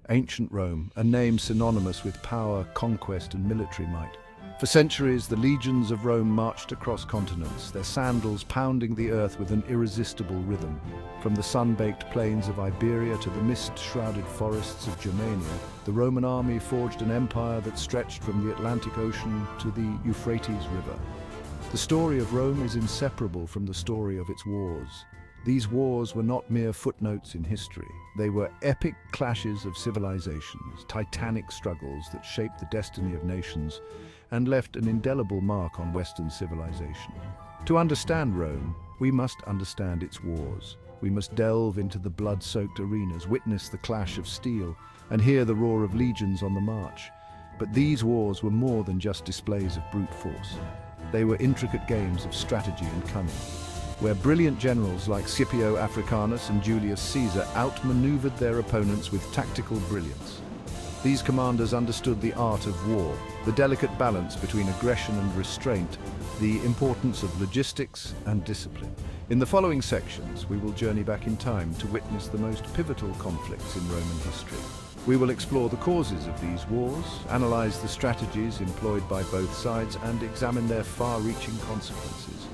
Ancient Rome, a name synonymous with power, conquest, and military might. For centuries, the legions of Rome marched across continents, their sandals pounding the earth with an irresistible rhythm. From the sun-baked plains of Iberia to the mist-shrouded forests of Germania, the Roman army forged an empire that stretched from the Atlantic Ocean to the Euphrates River. The story of Rome is inseparable from the story of its wars. These wars were not mere footnotes in history. They were epic clashes of civilizations, titanic struggles that shaped the destiny of nations and left an indelible mark on Western civilization. To understand Rome, we must understand its wars. We must delve into the blood-soaked arenas, witness the clash of steel, and hear the roar of legions on the march. But these wars were more than just displays of brute force. They were intricate games of strategy and cunning, where brilliant generals like Scipio Africanus and Julius Caesar outmaneuvered their opponents with tactical brilliance. These commanders understood the art of war, the delicate balance between aggression and restraint, the importance of logistics and discipline. In the following sections, we will journey back in time to witness the most pivotal conflicts in Roman history. We will explore the causes of these wars, analyze the strategies employed by both sides, and examine their far-reaching consequences.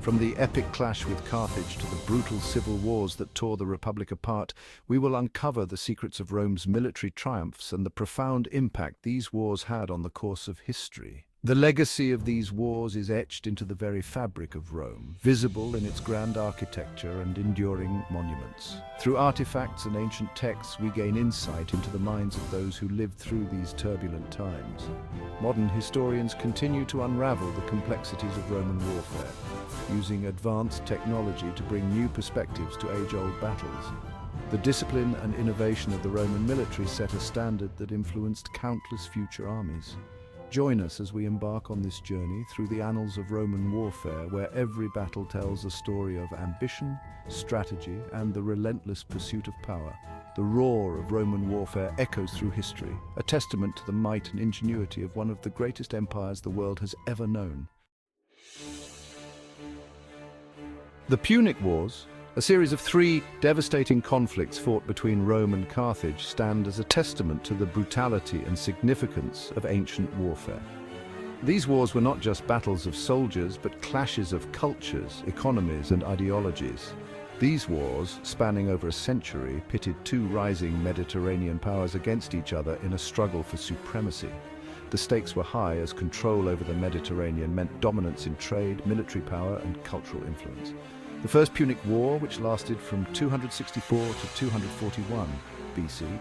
From the epic clash with Carthage to the brutal civil wars that tore the Republic apart, we will uncover the secrets of Rome's military triumphs and the profound impact these wars had on the course of history. The legacy of these wars is etched into the very fabric of Rome, visible in its grand architecture and enduring monuments. Through artifacts and ancient texts, we gain insight into the minds of those who lived through these turbulent times. Modern historians continue to unravel the complexities of Roman warfare, using advanced technology to bring new perspectives to age-old battles. The discipline and innovation of the Roman military set a standard that influenced countless future armies. Join us as we embark on this journey through the annals of Roman warfare, where every battle tells a story of ambition, strategy, and the relentless pursuit of power. The roar of Roman warfare echoes through history, a testament to the might and ingenuity of one of the greatest empires the world has ever known. The Punic Wars, a series of 3 devastating conflicts fought between Rome and Carthage, stand as a testament to the brutality and significance of ancient warfare. These wars were not just battles of soldiers, but clashes of cultures, economies, and ideologies. These wars, spanning over a century, pitted 2 rising Mediterranean powers against each other in a struggle for supremacy. The stakes were high as control over the Mediterranean meant dominance in trade, military power, and cultural influence. The First Punic War, which lasted from 264 to 241 BC,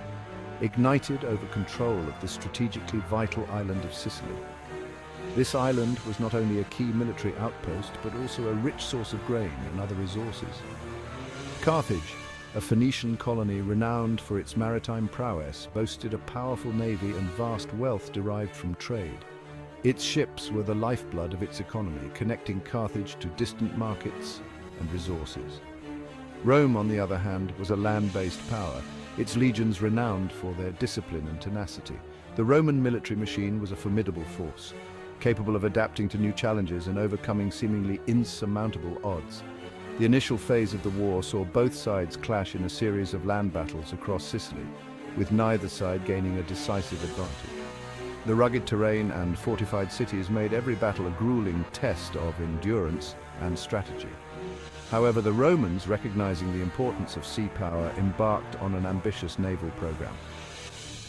ignited over control of the strategically vital island of Sicily. This island was not only a key military outpost, but also a rich source of grain and other resources. Carthage, a Phoenician colony renowned for its maritime prowess, boasted a powerful navy and vast wealth derived from trade. Its ships were the lifeblood of its economy, connecting Carthage to distant markets and resources. Rome, on the other hand, was a land-based power, its legions renowned for their discipline and tenacity. The Roman military machine was a formidable force, capable of adapting to new challenges and overcoming seemingly insurmountable odds. The initial phase of the war saw both sides clash in a series of land battles across Sicily, with neither side gaining a decisive advantage. The rugged terrain and fortified cities made every battle a grueling test of endurance and strategy. However, the Romans, recognizing the importance of sea power, embarked on an ambitious naval program.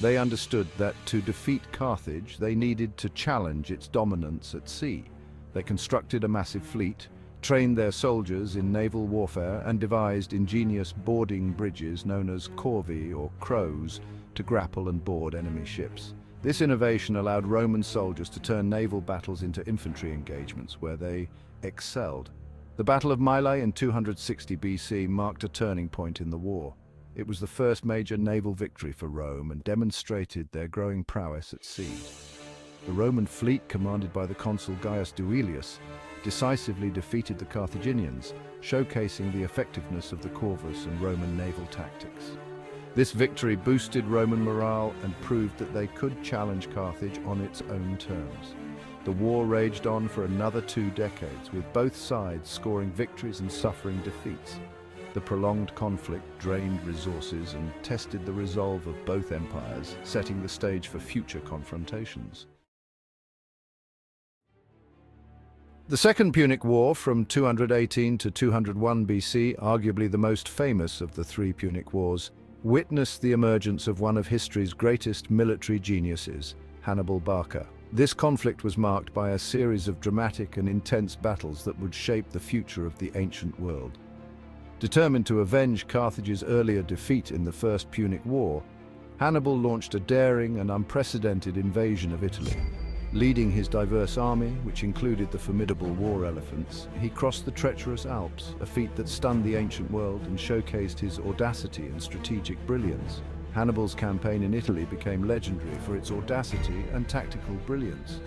They understood that to defeat Carthage, they needed to challenge its dominance at sea. They constructed a massive fleet, trained their soldiers in naval warfare, and devised ingenious boarding bridges known as corvi or crows to grapple and board enemy ships. This innovation allowed Roman soldiers to turn naval battles into infantry engagements, where they excelled. The Battle of Mylae in 260 BC marked a turning point in the war. It was the first major naval victory for Rome and demonstrated their growing prowess at sea. The Roman fleet, commanded by the consul Gaius Duilius, decisively defeated the Carthaginians, showcasing the effectiveness of the corvus and Roman naval tactics. This victory boosted Roman morale and proved that they could challenge Carthage on its own terms. The war raged on for another 2 decades, with both sides scoring victories and suffering defeats. The prolonged conflict drained resources and tested the resolve of both empires, setting the stage for future confrontations. The Second Punic War from 218 to 201 BC, arguably the most famous of the three Punic Wars, witnessed the emergence of one of history's greatest military geniuses, Hannibal Barca. This conflict was marked by a series of dramatic and intense battles that would shape the future of the ancient world. Determined to avenge Carthage's earlier defeat in the First Punic War, Hannibal launched a daring and unprecedented invasion of Italy. Leading his diverse army, which included the formidable war elephants, he crossed the treacherous Alps, a feat that stunned the ancient world and showcased his audacity and strategic brilliance. Hannibal's campaign in Italy became legendary for its audacity and tactical brilliance.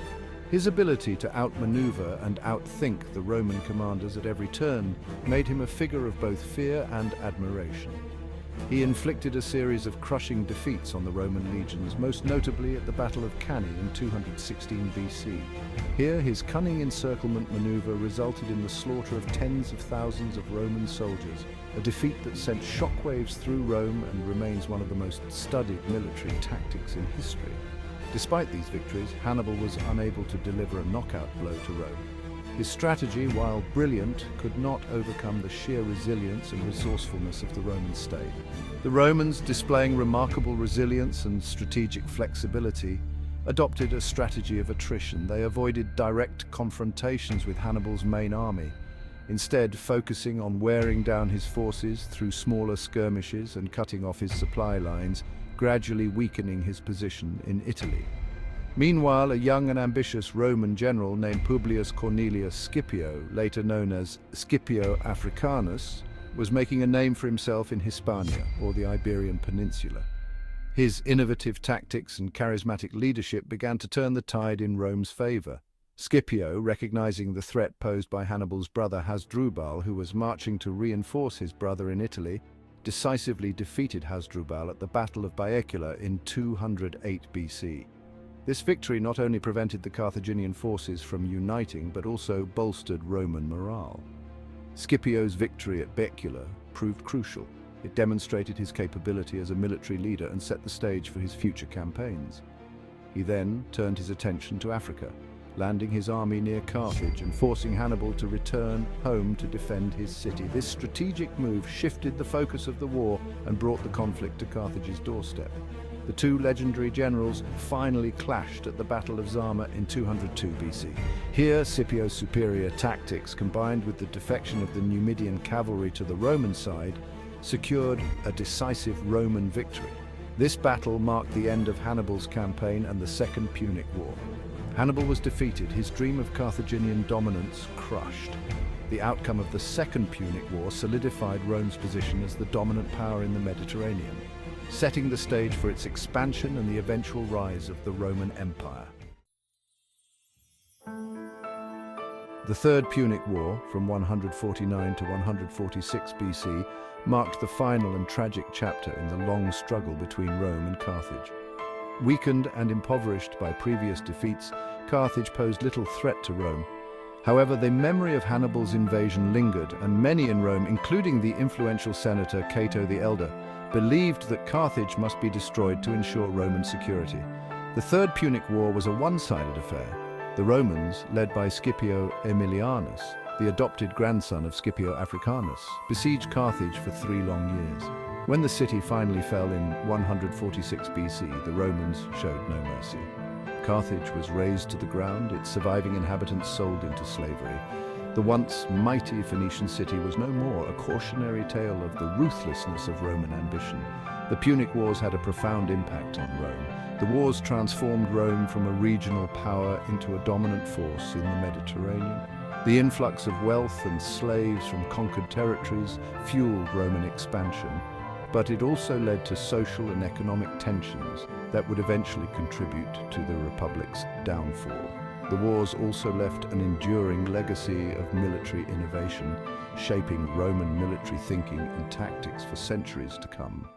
His ability to outmaneuver and outthink the Roman commanders at every turn made him a figure of both fear and admiration. He inflicted a series of crushing defeats on the Roman legions, most notably at the Battle of Cannae in 216 BC. Here, his cunning encirclement maneuver resulted in the slaughter of tens of thousands of Roman soldiers, a defeat that sent shockwaves through Rome and remains one of the most studied military tactics in history. Despite these victories, Hannibal was unable to deliver a knockout blow to Rome. His strategy, while brilliant, could not overcome the sheer resilience and resourcefulness of the Roman state. The Romans, displaying remarkable resilience and strategic flexibility, adopted a strategy of attrition. They avoided direct confrontations with Hannibal's main army, instead focusing on wearing down his forces through smaller skirmishes and cutting off his supply lines, gradually weakening his position in Italy. Meanwhile, a young and ambitious Roman general named Publius Cornelius Scipio, later known as Scipio Africanus, was making a name for himself in Hispania, or the Iberian Peninsula. His innovative tactics and charismatic leadership began to turn the tide in Rome's favor. Scipio, recognizing the threat posed by Hannibal's brother Hasdrubal, who was marching to reinforce his brother in Italy, decisively defeated Hasdrubal at the Battle of Baecula in 208 BC. This victory not only prevented the Carthaginian forces from uniting, but also bolstered Roman morale. Scipio's victory at Baecula proved crucial. It demonstrated his capability as a military leader and set the stage for his future campaigns. He then turned his attention to Africa, landing his army near Carthage and forcing Hannibal to return home to defend his city. This strategic move shifted the focus of the war and brought the conflict to Carthage's doorstep. The two legendary generals finally clashed at the Battle of Zama in 202 BC. Here, Scipio's superior tactics, combined with the defection of the Numidian cavalry to the Roman side, secured a decisive Roman victory. This battle marked the end of Hannibal's campaign and the Second Punic War. Hannibal was defeated, his dream of Carthaginian dominance crushed. The outcome of the Second Punic War solidified Rome's position as the dominant power in the Mediterranean, setting the stage for its expansion and the eventual rise of the Roman Empire. The Third Punic War, from 149 to 146 BC, marked the final and tragic chapter in the long struggle between Rome and Carthage. Weakened and impoverished by previous defeats, Carthage posed little threat to Rome. However, the memory of Hannibal's invasion lingered, and many in Rome, including the influential senator Cato the Elder, believed that Carthage must be destroyed to ensure Roman security. The Third Punic War was a one-sided affair. The Romans, led by Scipio Aemilianus, the adopted grandson of Scipio Africanus, besieged Carthage for 3 long years. When the city finally fell in 146 BC, the Romans showed no mercy. Carthage was razed to the ground, its surviving inhabitants sold into slavery. The once mighty Phoenician city was no more, a cautionary tale of the ruthlessness of Roman ambition. The Punic Wars had a profound impact on Rome. The wars transformed Rome from a regional power into a dominant force in the Mediterranean. The influx of wealth and slaves from conquered territories fueled Roman expansion, but it also led to social and economic tensions that would eventually contribute to the Republic's downfall. The wars also left an enduring legacy of military innovation, shaping Roman military thinking and tactics for centuries to come.